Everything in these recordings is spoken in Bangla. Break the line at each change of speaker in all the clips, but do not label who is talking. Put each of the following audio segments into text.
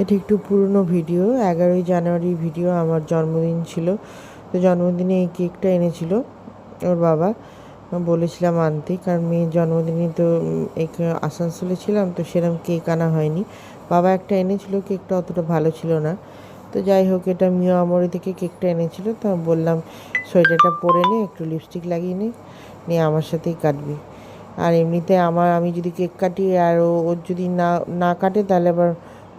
এটি একটু পুরনো ভিডিও, 11ই জানুয়ারি ভিডিও। আমার জন্মদিন ছিল, তো জন্মদিনে এই কেকটা এনেছিল ওর বাবা। বলেছিলাম আনতে, কারণ মেয়ের জন্মদিনে তো আসানসোলে ছিলাম, তো সেরকম কেক আনা হয়নি। বাবা একটা এনেছিল, কেকটা অতটা ভালো ছিল না। তো যাই হোক, এটা মিও আমরি থেকে কেকটা এনেছিল, তো আমি বললাম সোয়েটারটা পরে নে, একটু লিপস্টিক লাগিয়ে নে, নিয়ে আমার সাথেই কাটবি। আর এমনিতে আমি যদি কেক কাটি আর ওর যদি না না কাটে, তাহলে আবার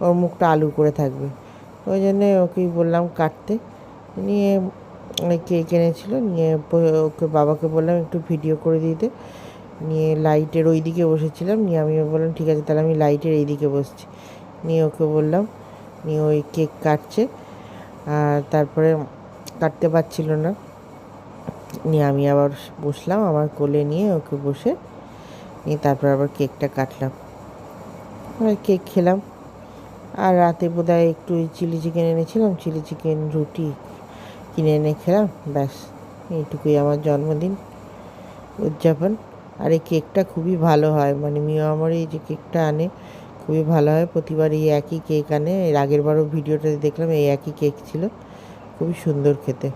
ওর মুখটা আলু করে থাকবে। ওই জন্যে ওকেই বললাম কাটতে। নিয়ে ওই কেক এনেছিল, নিয়ে ওকে বাবাকে বললাম একটু ভিডিও করে দিতে। নিয়ে লাইটের ওই দিকে বসেছিলাম, নিয়ে আমি বললাম ঠিক আছে, তাহলে আমি লাইটের এই দিকে বসছি। নিয়ে ওকে বললাম, নিয়ে ওই কেক কাটছে। আর তারপরে কাটতে পারছিল না, নিয়ে আমি আবার বসলাম আমার কোলে, নিয়ে ওকে বসে নিয়ে তারপর আবার কেকটা কাটলাম, আর কেক খেলাম। আর রাতে বোধহয় একটু চিলি চিকেন এনেছিলাম, চিলি চিকেন রুটি কিনে এনে খেলাম, ব্যাস। এইটুকুই আমার জন্মদিন উদযাপন। আর এই কেকটা খুবই ভালো হয়, মানে মিও আমার এই যে কেকটা আনে খুবই ভালো হয়। প্রতিবার এই একই কেক আনে, এর আগের বারও ভিডিওটাতে দেখলাম এই একই কেক ছিল, খুবই সুন্দর খেতে।